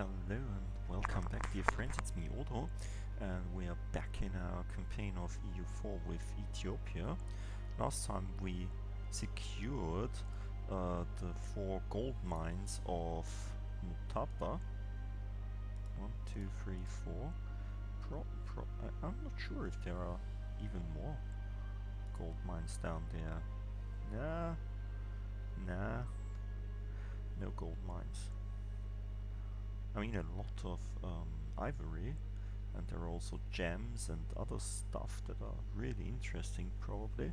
Hello and welcome back, dear friends. It's me, Odo, and we are back in our campaign of EU4 with Ethiopia. Last time we secured the 4 gold mines of Mutapa. 1, 2, 3, 4. I'm not sure if there are even more gold mines down there. Nah, no gold mines. I mean, a lot of ivory, and there are also gems and other stuff that are really interesting, probably.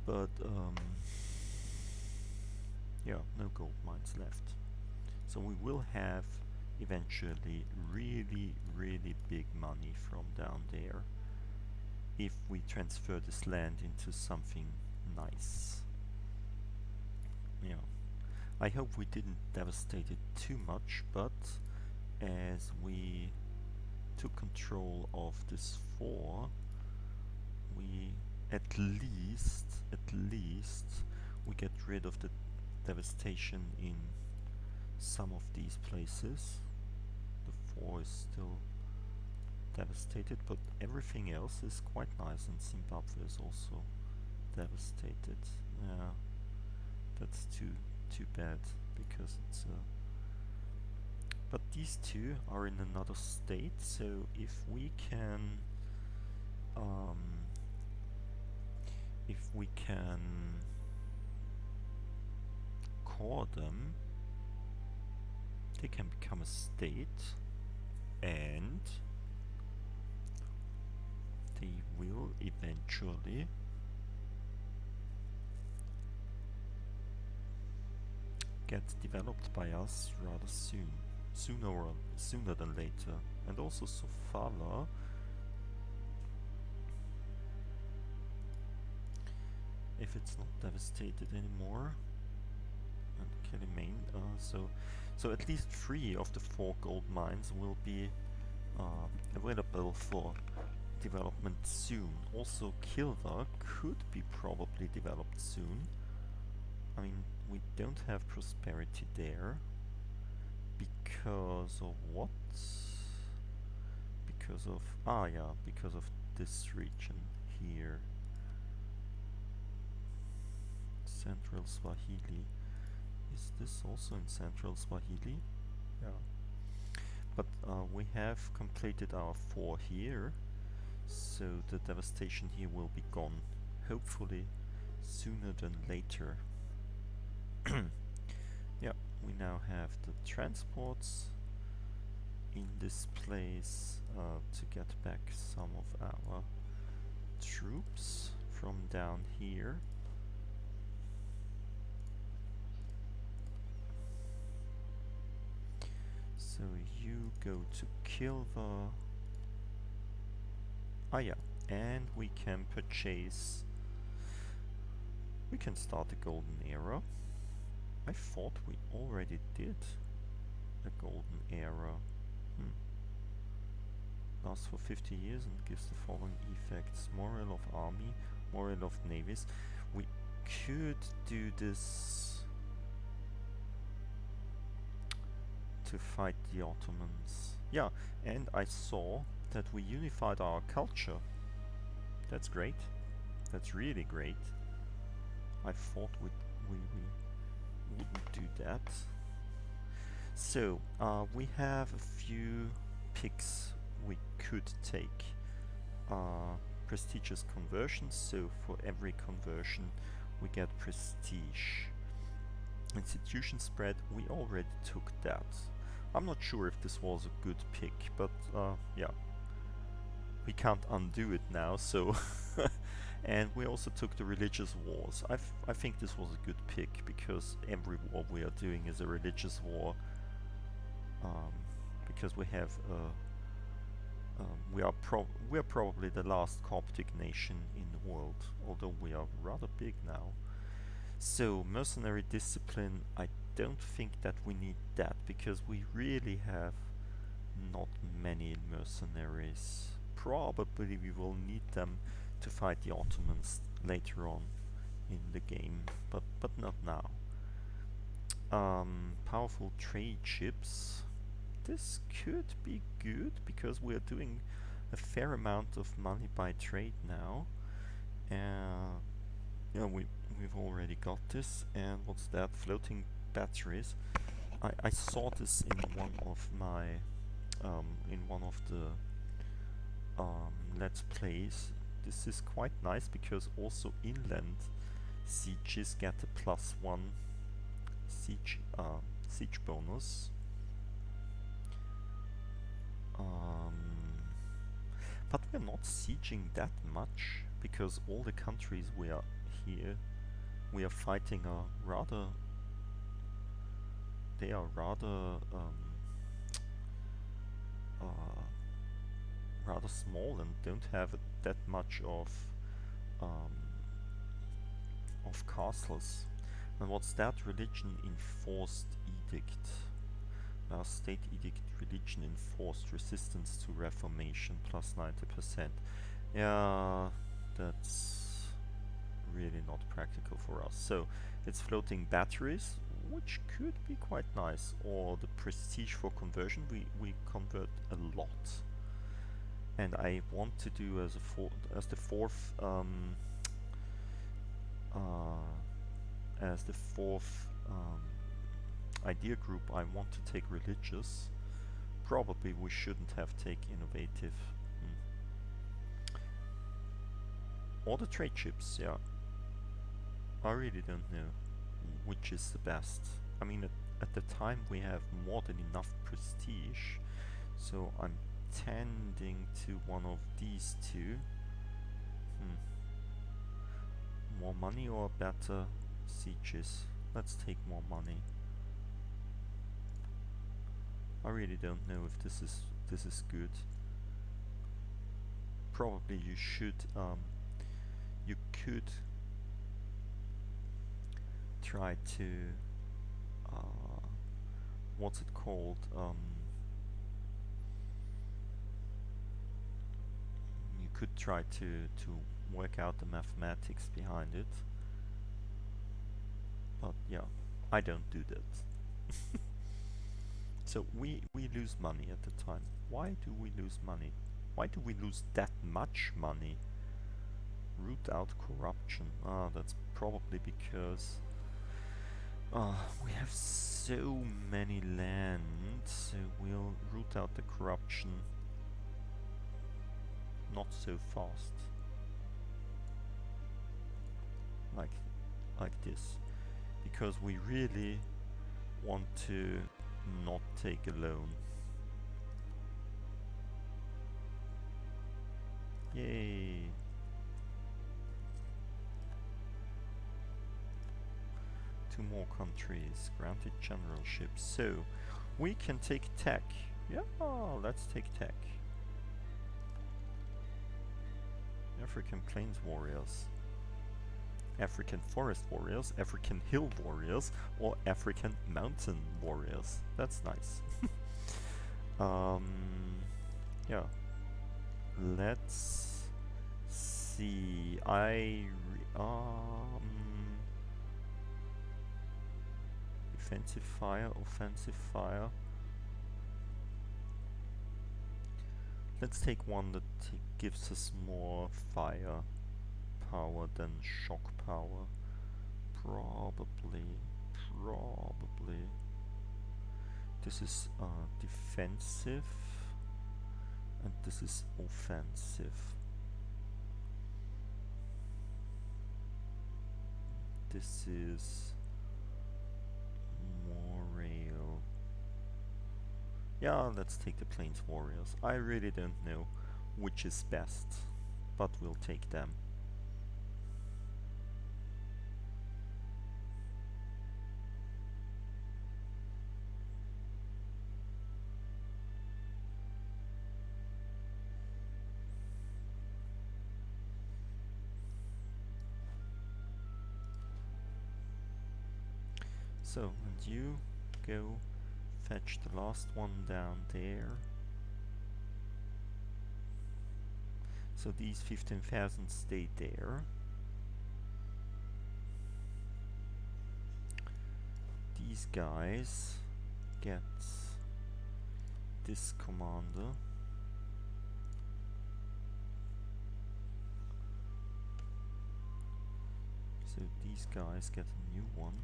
But yeah, no gold mines left. So we will have eventually really big money from down there if we transfer this land into something nice. Yeah. I hope we didn't devastate it too much, but as we took control of this 4, we at least we get rid of the devastation in some of these places. The 4 is still devastated, but everything else is quite nice, and Zimbabwe is also devastated. Yeah, that's too bad, because it's but these two are in another state, so if we can core them, they can become a state, and they will eventually get developed by us rather soon, sooner than later. And also Sofala, if it's not devastated anymore, and Kelimane, so at least 3 of the 4 gold mines will be available for development soon. Also Kilva could be probably developed soon. I mean, we don't have prosperity there because of what? Because of because of this region here. Central Swahili. Is this also in Central Swahili? Yeah. But we have completed our 4 here, so the devastation here will be gone, hopefully sooner than later. Yeah, we now have the transports in this place to get back some of our troops from down here. So you go to Kilva. Yeah, and we can purchase. We can start the golden era. I thought we already did a golden era. Lasts for 50 years and gives the following effects: morale of army, morale of navies. We could do this to fight the Ottomans. Yeah, and I saw that we unified our culture. That's great. That's really great. I thought we wouldn't do that. So we have a few picks we could take. Prestigious conversions, so for every conversion we get prestige. Institution spread, we already took that. I'm not sure if this was a good pick, but yeah, we can't undo it now, so and we also took the religious wars. I think this was a good pick, because every war we are doing is a religious war, because we have we are probably the last Coptic nation in the world, although we are rather big now. So mercenary discipline, I don't think that we need that, because we really have not many mercenaries. Probably we will need them to fight the Ottomans later on in the game, but not now. Powerful trade ships, this could be good because we're doing a fair amount of money by trade now. Yeah, we've already got this. And what's that? Floating batteries. I saw this in one of my in one of the let's plays. This is quite nice because also inland sieges get a +1 siege bonus. But we're not sieging that much because all the countries we are fighting are rather rather small and don't have that much um, of castles. And what's that? Religion enforced edict. State edict, religion enforced, resistance to reformation +90%. Yeah, that's really not practical for us. So it's floating batteries, which could be quite nice, or the prestige for conversion. We convert a lot, and I want to do as the fourth idea group. I want to take religious. Probably we shouldn't have taken innovative. Or the trade chips, yeah. I really don't know which is the best. I mean, at the time we have more than enough prestige, so I'm tending to one of these two. More money or better sieges? Let's take more money. I really don't know if this is good. Probably you should you could try to what's it called? You could try to work out the mathematics behind it. But yeah, I don't do that. So we lose money at the time. Why do we lose money? Why do we lose that much money? Root out corruption. That's probably because we have so many land, so we'll root out the corruption not so fast. Like this. Because we really want to not take a loan. Yay! Two more countries granted generalship. So we can take tech. Yeah, let's take tech. African plains warriors, African forest warriors, African hill warriors, or African mountain warriors. That's nice. Yeah. Let's see. Defensive fire, offensive fire. Let's take one that gives us more fire power than shock power. Probably. This is defensive, and this is offensive. This is Morale. Yeah, let's take the Plains Warriors. I really don't know which is best, but we'll take them. So, and you go fetch the last one down there. So these 15,000 stay there. These guys get this commander. So these guys get a new one.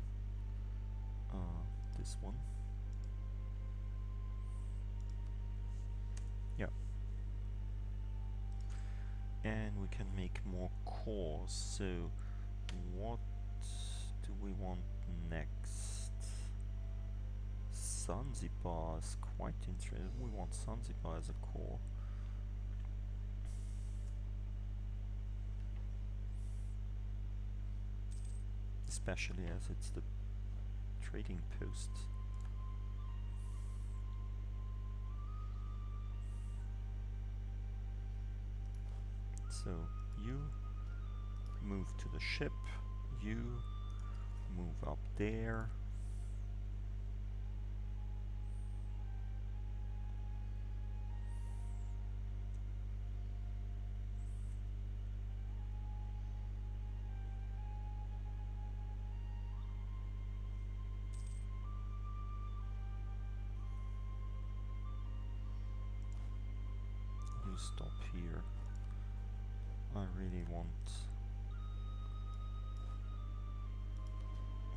This one. Yeah. And we can make more cores. So what do we want next? Zanzibar is quite interesting. We want Zanzibar as a core. Especially as it's the trading post. So you move to the ship, you move up there. You stop here. I really want...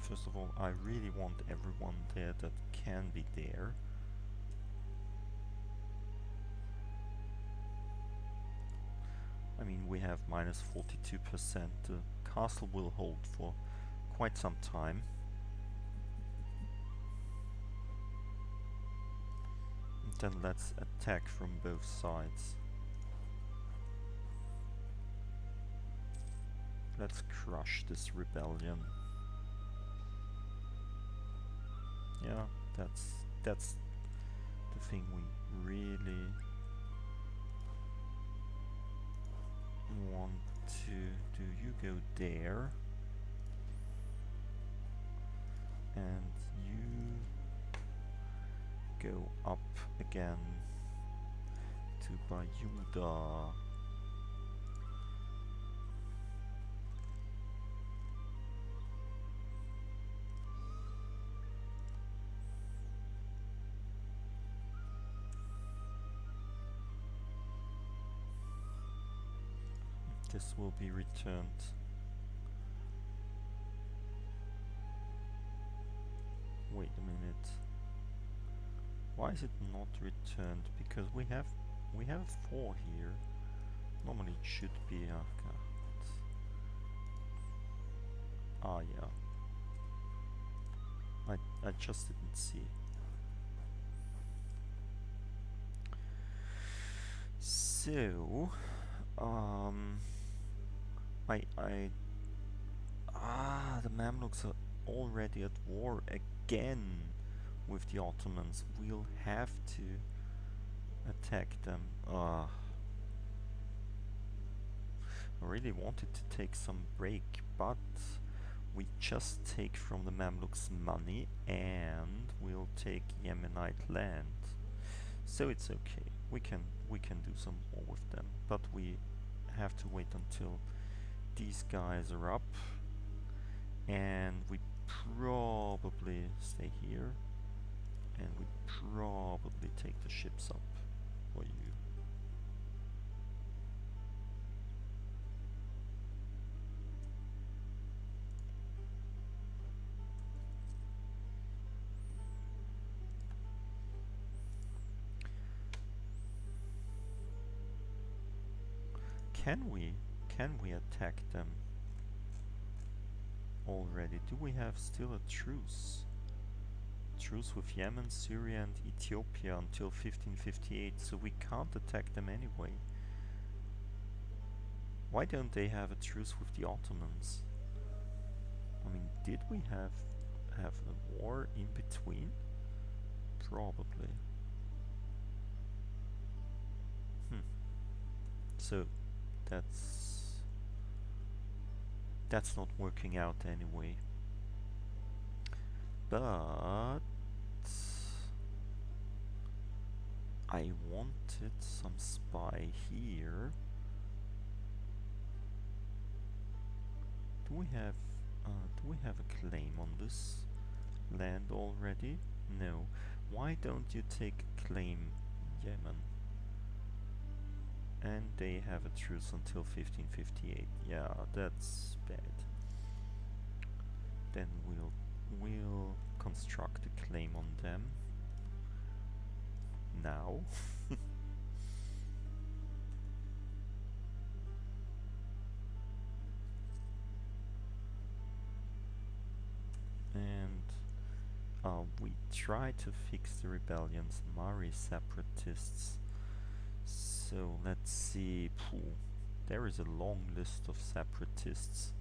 First of all, I really want everyone there that can be there. I mean, we have minus 42%. The castle will hold for quite some time. And then let's attack from both sides. Let's crush this rebellion. Yeah, that's the thing we really want to do. You go there, and you go up again to Bayuda. This will be returned. Wait a minute. Why is it not returned? Because we have 4 here. Normally it should be. Ah, yeah. I just didn't see. So, the Mamluks are already at war again with the Ottomans. We'll have to attack them. I really wanted to take some break, but we just take from the Mamluks money and we'll take Yemenite land. So it's okay. We can do some more with them, but we have to wait until these guys are up, and we probably stay here, and we probably take the ships up for you. Can we attack them already? Do we have still a truce? Truce with Yemen, Syria and Ethiopia until 1558, so we can't attack them anyway. Why don't they have a truce with the Ottomans? I mean, did we have a war in between? Probably. So that's not working out anyway. But I wanted some spy here. Do we have a claim on this land already? No. Why don't you take a claim Yemen. And they have a truce until 1558. Yeah, that's bad. Then we'll construct a claim on them. Now. And we try to fix the rebellions, Mari separatists. So let's see. There is a long list of separatists.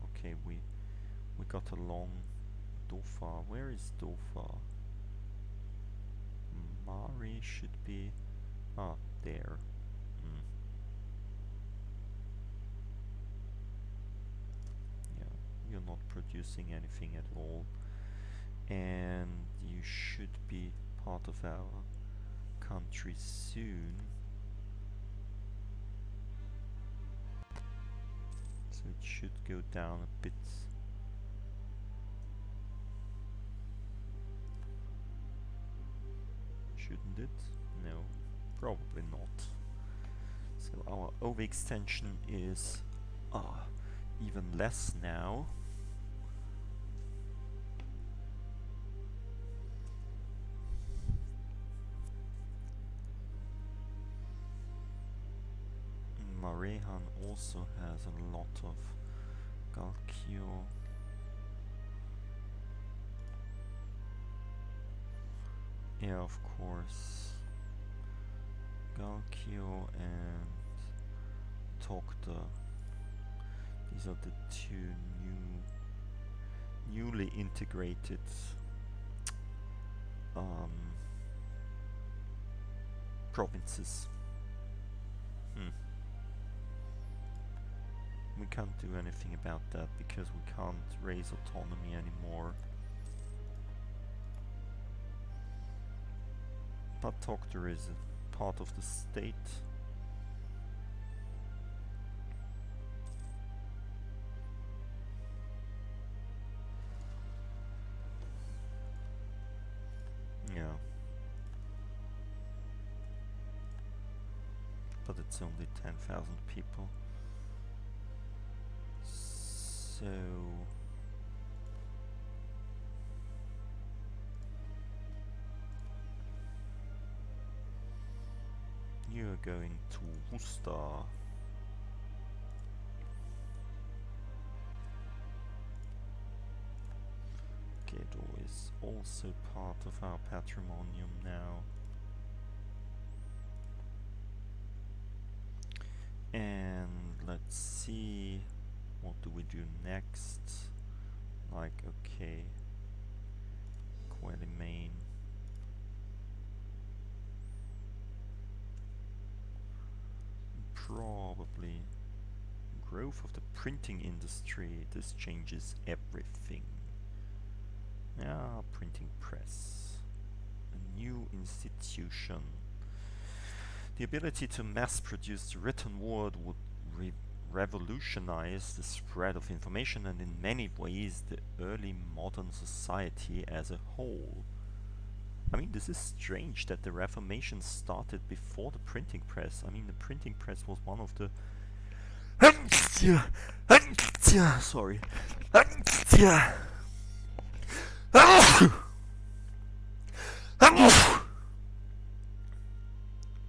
Okay, we got a long Dhofar. Where is Dhofar? Mari should be there. Yeah, you're not producing anything at all, and you should be part of our country soon. So it should go down a bit. Shouldn't it? No, probably not. So our overextension is even less now. Marehan also has a lot of Galkio. Yeah, of course. Galkio and Tokta. These are the two newly integrated provinces. We can't do anything about that because we can't raise autonomy anymore. But Tokta is a part of the state. Yeah. But it's only 10,000 people. So you're going to Worcester. Gedo is also part of our patrimonium now. And let's see, what do we do next? Like, okay, Quelimane. Probably growth of the printing industry. This changes everything. Printing press. A new institution. The ability to mass produce the written word would revolutionize the spread of information and in many ways the early modern society as a whole. I mean, this is strange that the Reformation started before the printing press. I mean, the printing press was one of the sorry.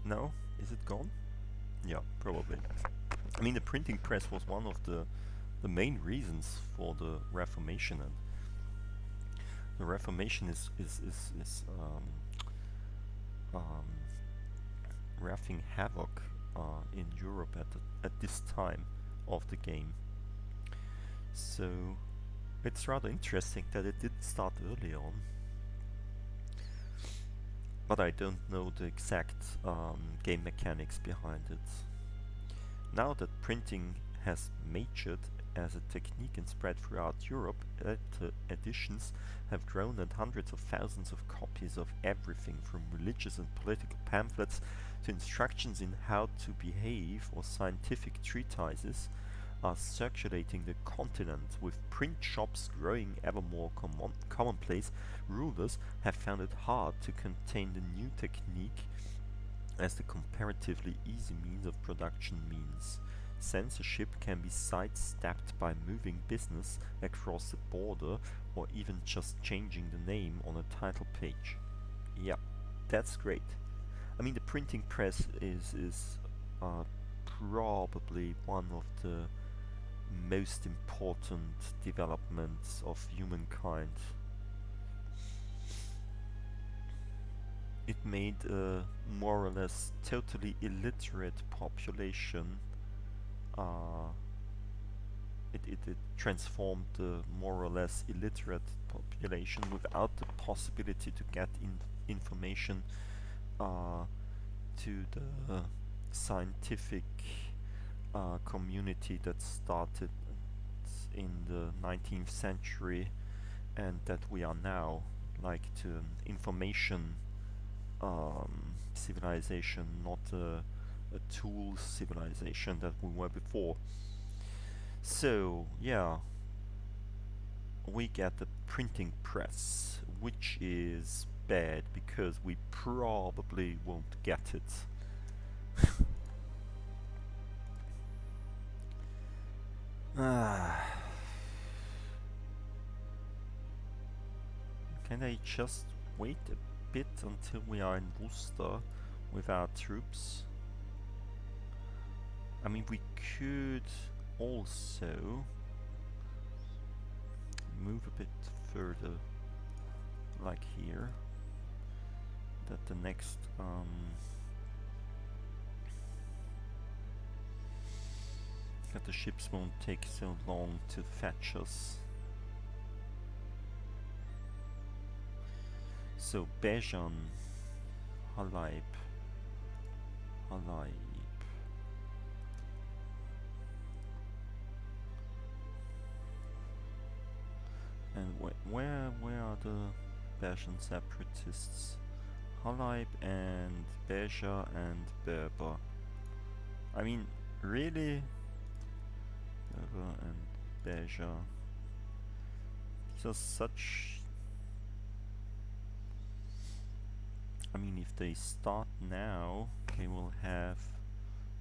No? Is it gone? Yeah, probably. I mean, the printing press was one of the main reasons for the Reformation, and the Reformation is wreaking havoc in Europe at this time of the game. So it's rather interesting that it did start early on. But I don't know the exact game mechanics behind it. Now that printing has matured as a technique and spread throughout Europe, editions have grown and hundreds of thousands of copies of everything from religious and political pamphlets to instructions in how to behave or scientific treatises are circulating the continent, with print shops growing ever more commonplace. Rulers have found it hard to contain the new technique as the comparatively easy means of production means. Censorship can be sidestepped by moving business across the border or even just changing the name on a title page. Yeah, that's great. I mean, the printing press is probably one of the most important developments of humankind. It made a more or less totally illiterate population, it transformed the more or less illiterate population without the possibility to get information to the scientific community that started in the 19th century and that we are now, like to an information civilization, not a tool civilization that we were before. So yeah, we get the printing press, which is bad because we probably won't get it. Can I just wait a bit until we are in Worcester with our troops? I mean, we could also move a bit further, like here, that the next that the ships won't take so long to fetch us. So Bejan, Halib. And where are the Bajan separatists? Halib and Beja and Berber. I mean, really? Berber and Beja. These are such... I mean, if they start now, they will have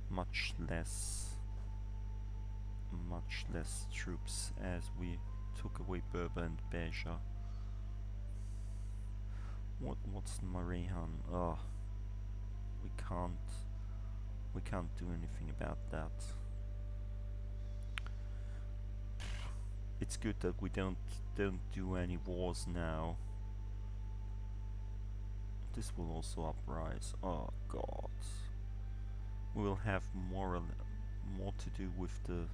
much less troops as we took away Berber and Beja. What's Marehan? Oh, we can't do anything about that. It's good that we don't do any wars now. This will also uprise. Oh God, we will have more to do with the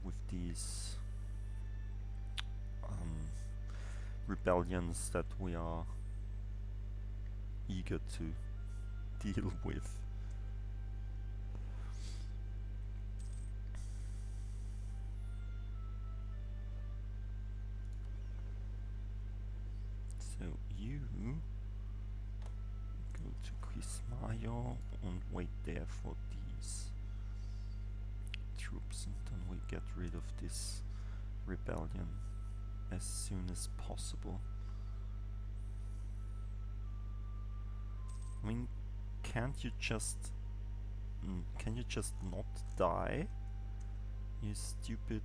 with these rebellions that we are eager to deal with. So you go to Kismayo and wait there for these troops, and then we get rid of this rebellion as soon as possible. I mean, can you just not die, you stupid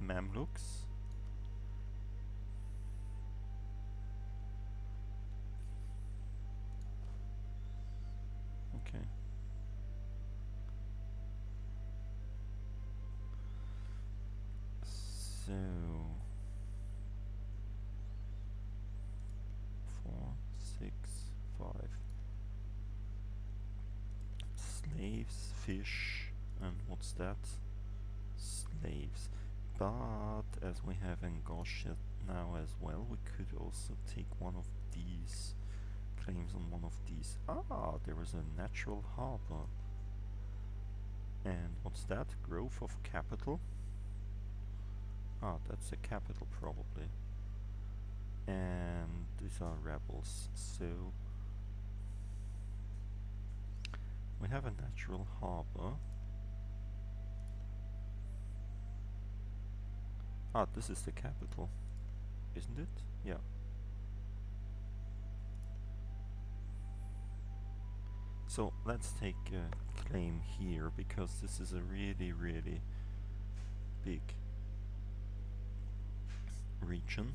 Mamluks? Okay. So 4, 6, 5 slaves, fish, and what's that? Slaves. But as we have Angosha now as well, we could also take one of these claims on one of these. Ah, there is a natural harbor. And what's that? Growth of capital? Ah, that's a capital probably. And these are rebels, so we have a natural harbor. Ah, this is the capital, isn't it? Yeah. So let's take a claim here, because this is a really, really big region.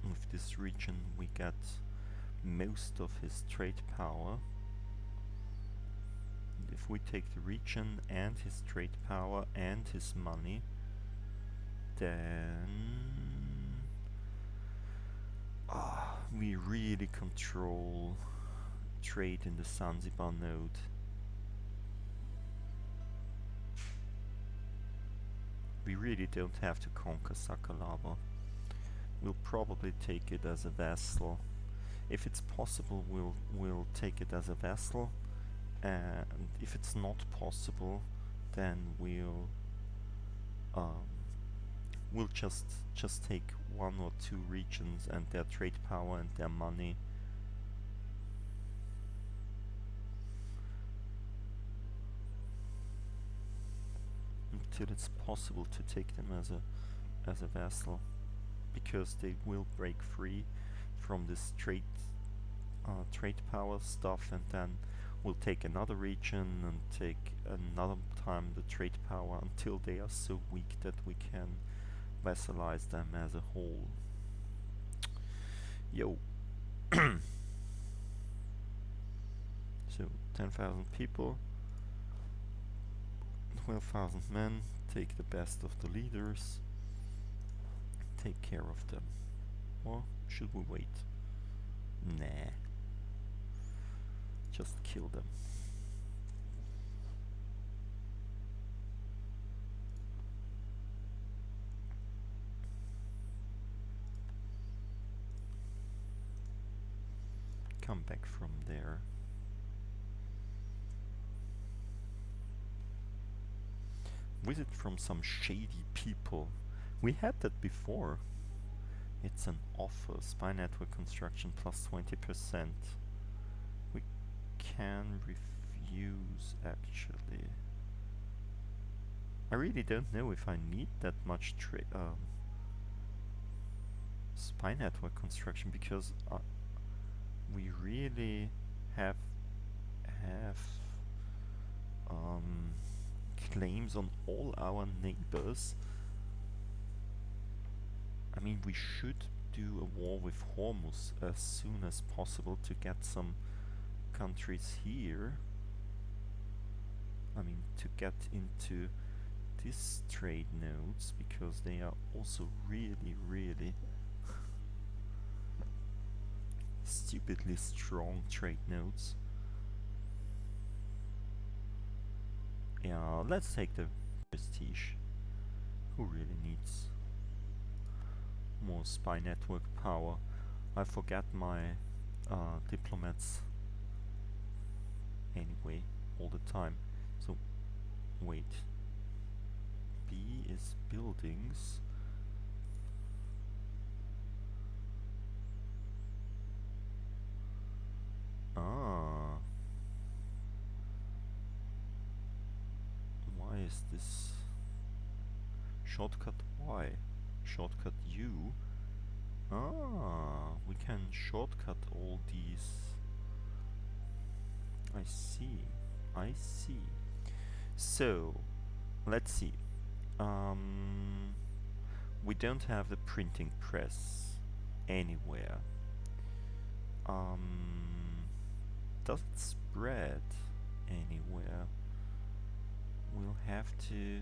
With this region we get most of his trade power. And if we take the region and his trade power and his money, then we really control trade in the Zanzibar node. We really don't have to conquer Sakalaba. We'll probably take it as a vassal. If it's possible, we'll take it as a vassal, and if it's not possible, then we'll just take one or two regions and their trade power and their money. Until it's possible to take them as a vassal, because they will break free from this trade power stuff, and then we'll take another region and take another time the trade power until they are so weak that we can vassalize them as a whole. Yo. So 10,000 people, 12,000 men, take the best of the leaders, take care of them. Or should we wait? Nah. Just kill them. Come back from there. Visit from some shady people. We had that before. It's an offer. Spy network construction plus 20%. We can refuse, actually. I really don't know if I need that much spy network construction, because we really have claims on all our neighbors. I mean, we should do a war with Hormuz as soon as possible to get some countries here. I mean, to get into these trade nodes, because they are also really, really stupidly strong trade nodes. Yeah, let's take the prestige. Who really needs more spy network power? I forget my diplomats anyway all the time. So wait, B is buildings. Ah, why is this shortcut Y? Shortcut U? Ah, we can shortcut all these. I see, I see. So, let's see. We don't have the printing press anywhere. Does it spread anywhere? We'll have to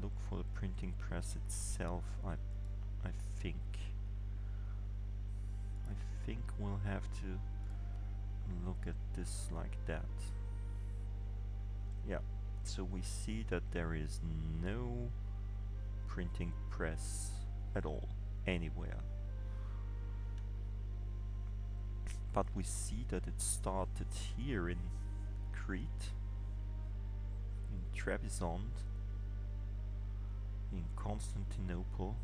look for the printing press itself. I think we'll have to look at this like that. Yeah, so we see that there is no printing press at all anywhere, but we see that it started here in Crete, in Trebizond, in Constantinople,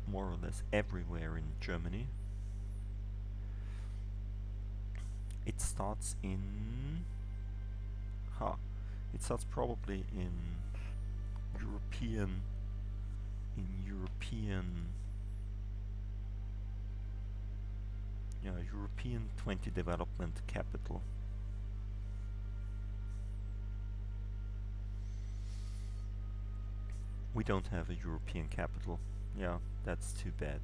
more or less everywhere in Germany. It starts in... it starts probably in European... European 20 development capital. We don't have a European capital. Yeah, that's too bad.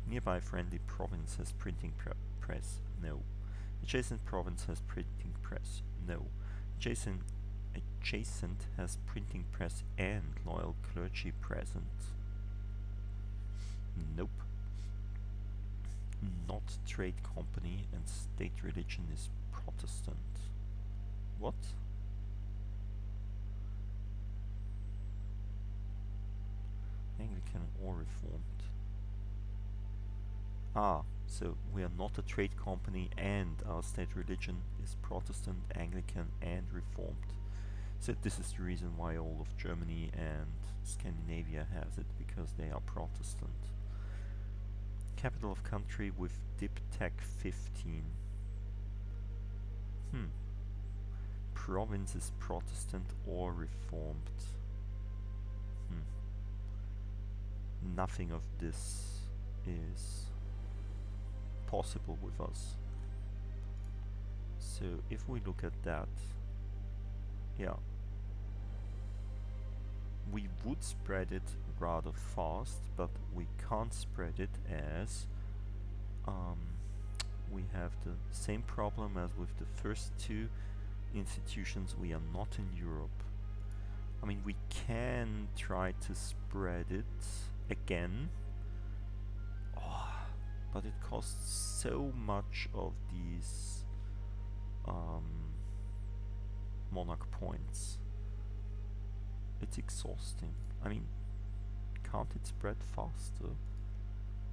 Nearby friendly province has printing press. No. Adjacent province has printing press. No. Adjacent has printing press and loyal clergy present. Nope. Not trade company and state religion is Protestant. What? Anglican or Reformed. So we are not a trade company and our state religion is Protestant, Anglican and Reformed. So this is the reason why all of Germany and Scandinavia has it, because they are Protestant. Capital of country with diptech 15. Province is Protestant or Reformed. Nothing of this is possible with us. So if we look at that, yeah, we would spread it rather fast, but we can't spread it as we have the same problem as with the first two institutions. We are not in Europe. I mean, we can try to spread it again, but it costs so much of these monarch points. It's exhausting. I mean, can't it spread faster?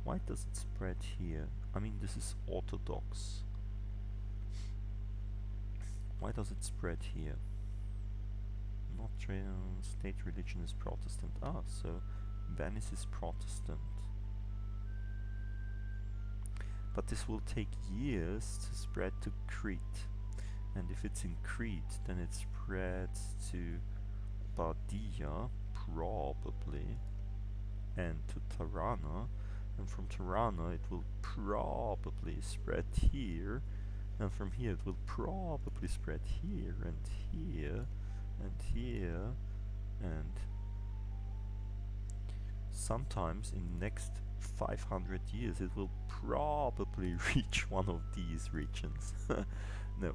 Why does it spread here? I mean, this is Orthodox. Why does it spread here? Not state religion is Protestant. So Venice is Protestant. But this will take years to spread to Crete. And if it's in Crete, then it spreads to Bardia, probably, and to Tirana, and from Tirana it will probably spread here, and from here it will probably spread here, and here, and here, and sometimes in the next 500 years it will probably reach one of these regions. No.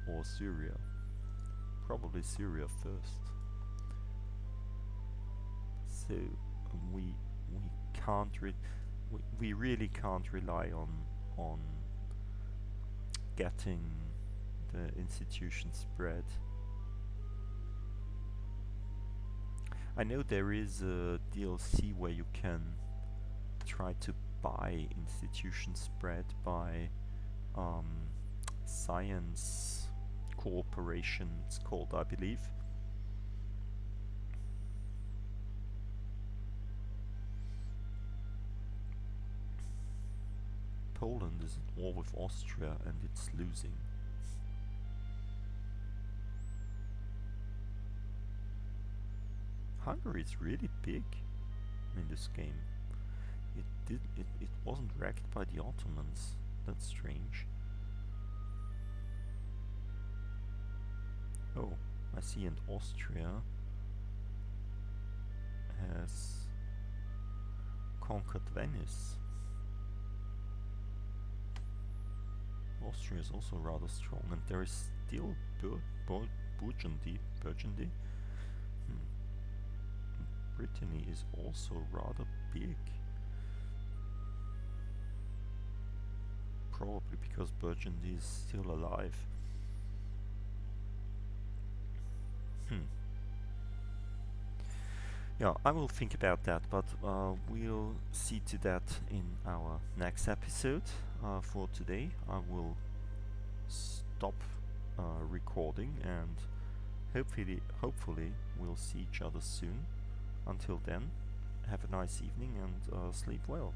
Or Syria. Probably Syria first. So we can't we really can't rely on getting the institution spread. I know there is a DLC where you can try to buy institution spread by science cooperation, it's called, I believe. Poland is at war with Austria and it's losing. Hungary is really big in this game. It wasn't wrecked by the Ottomans. That's strange. Oh, I see, and Austria has conquered Venice. Austria is also rather strong, and there is still Burgundy. Brittany is also rather big. Probably because Burgundy is still alive. Yeah, I will think about that, but we'll see to that in our next episode. For today, I will stop recording, and hopefully we'll see each other soon. Until then, have a nice evening and sleep well.